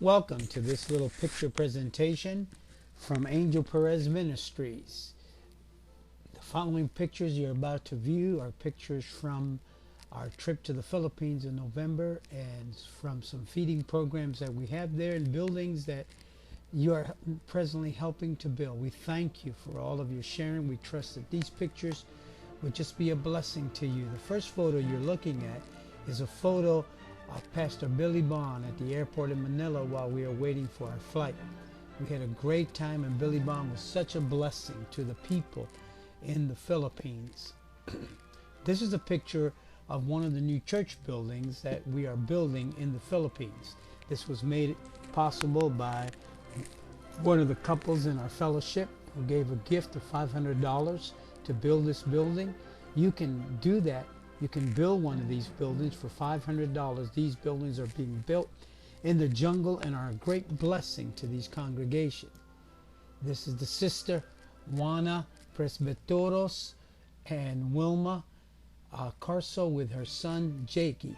Welcome to this little picture presentation from Angel Perez Ministries. The following pictures you're about to view are pictures from our trip to the Philippines in November and from some feeding programs that we have there and buildings that you are presently helping to build. We thank you for all of your sharing. We trust that these pictures would just be a blessing to you. The first photo you're looking at is a photo of Pastor Billy Bond at the airport in Manila while we are waiting for our flight. We had a great time, and Billy Bond was such a blessing to the people in the Philippines. This is a picture of one of the new church buildings that we are building in the Philippines. This was made possible by one of the couples in our fellowship who gave a gift of $500 to build this building. You can do that. You can build one of these buildings for $500. These buildings are being built in the jungle and are a great blessing to these congregations. This is the sister Juana Presbiteros and Wilma Carso with her son Jakey.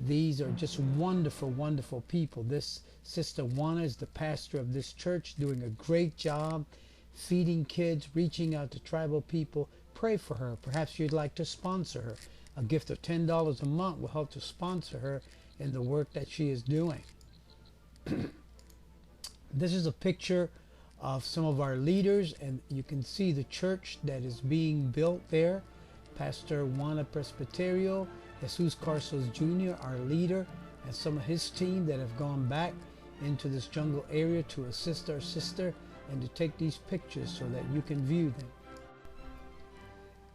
These are just wonderful, wonderful people. This sister Juana is the pastor of this church, doing a great job feeding kids, reaching out to tribal people. Pray for her. Perhaps you'd like to sponsor her. A gift of $10 a month will help to sponsor her in the work that she is doing. This is a picture of some of our leaders, and you can see the church that is being built there. Pastor Juana Presbiterio, Jesus Carsos Jr., our leader, and some of his team that have gone back into this jungle area to assist our sister and to take these pictures so that you can view them.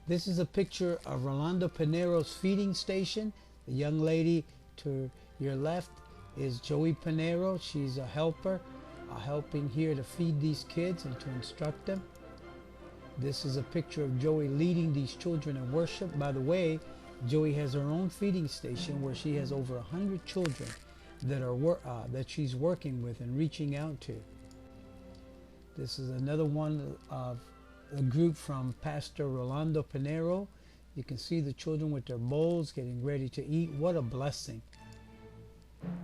This is a picture of Rolando Pinero's feeding station. The young lady to your left is Joey Pinero. She's a helper, helping here to feed these kids and to instruct them. This is a picture of Joey leading these children in worship. By the way, Joey has her own feeding station where she has over 100 children that she's working with and reaching out to. This is another one of a group from Pastor Rolando Pinero. You can see the children with their bowls getting ready to eat. What a blessing.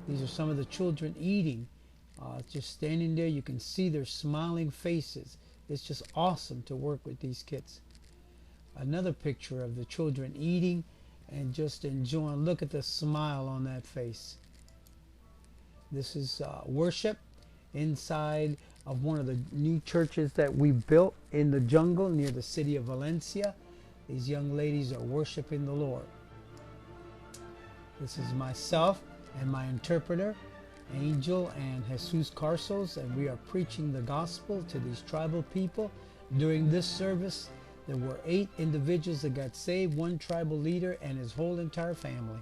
These are some of the children eating. Just standing there, you can see their smiling faces. It's just awesome to work with these kids. Another picture of the children eating and just enjoying. Look at the smile on that face. This is worship inside of one of the new churches that we built in the jungle near the city of Valencia. These young ladies are worshiping the Lord. This is myself and my interpreter, Angel and Jesus Carsos, and we are preaching the gospel to these tribal people. During this service, there were 8 individuals that got saved, 1 tribal leader and his whole entire family.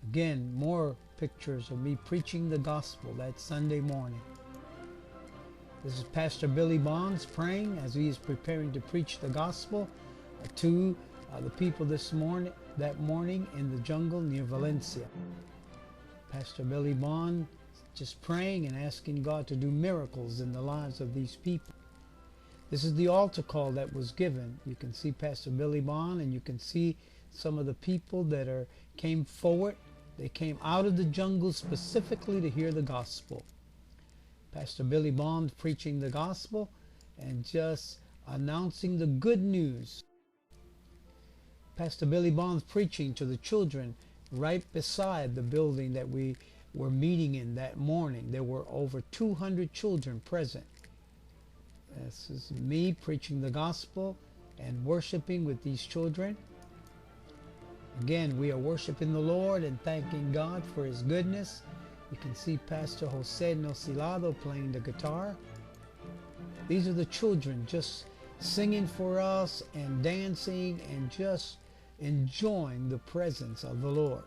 Again, more pictures of me preaching the gospel that Sunday morning. This is Pastor Billy Bonds praying as he is preparing to preach the gospel to the people that morning in the jungle near Valencia. Pastor Billy Bond just praying and asking God to do miracles in the lives of these people. This is the altar call that was given. You can see Pastor Billy Bond, and you can see some of the people that came forward. They came out of the jungle specifically to hear the gospel. Pastor Billy Bond preaching the gospel and just announcing the good news. Pastor Billy Bond preaching to the children right beside the building that we were meeting in that morning. There were over 200 children present. This is me preaching the gospel and worshiping with these children. Again, we are worshiping the Lord and thanking God for His goodness. You can see Pastor Jose Nosilado playing the guitar. These are the children just singing for us and dancing and just enjoying the presence of the Lord.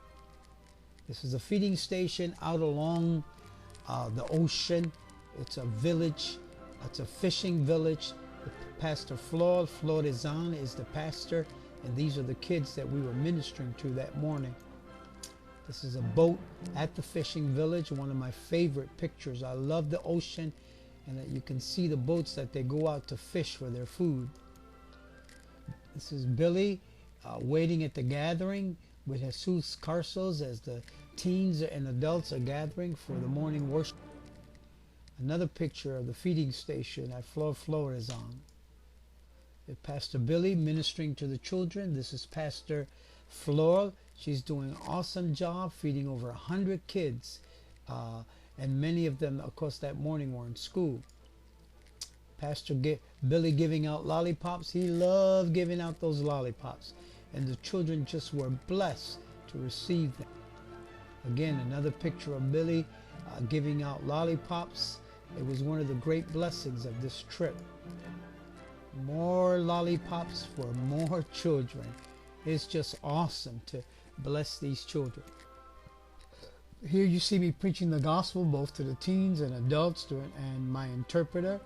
This is a feeding station out along the ocean. It's a village. It's a fishing village. Pastor Florizan is the pastor, and these are the kids that we were ministering to that morning. This is a boat at the fishing village, one of my favorite pictures. I love the ocean, and that you can see the boats that they go out to fish for their food. This is Billy waiting at the gathering with Jesus Carsos as the Teens and adults are gathering for the morning worship. Another picture of the feeding station that Flora is on. Pastor Billy ministering to the children. This is Pastor Flora. She's doing an awesome job feeding over 100 kids. And many of them, of course, that morning were in school. Pastor Billy giving out lollipops. He loved giving out those lollipops. And the children just were blessed to receive them. Again, another picture of Billy giving out lollipops. It was one of the great blessings of this trip. More lollipops for more children. It's just awesome to bless these children. Here you see me preaching the gospel both to the teens and adults and my interpreter,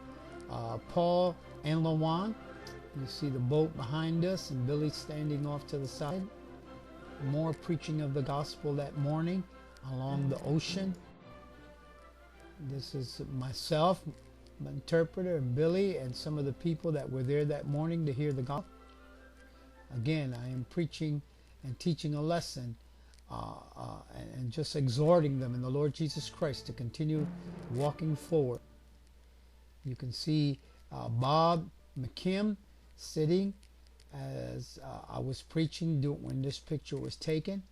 Paul and Lawan. You see the boat behind us and Billy standing off to the side. More preaching of the gospel that morning along the ocean. This is myself, my interpreter, and Billy, and some of the people that were there that morning to hear the gospel. Again, I am preaching and teaching a lesson and just exhorting them in the Lord Jesus Christ to continue walking forward. You can see Bob McKim sitting as I was preaching when this picture was taken.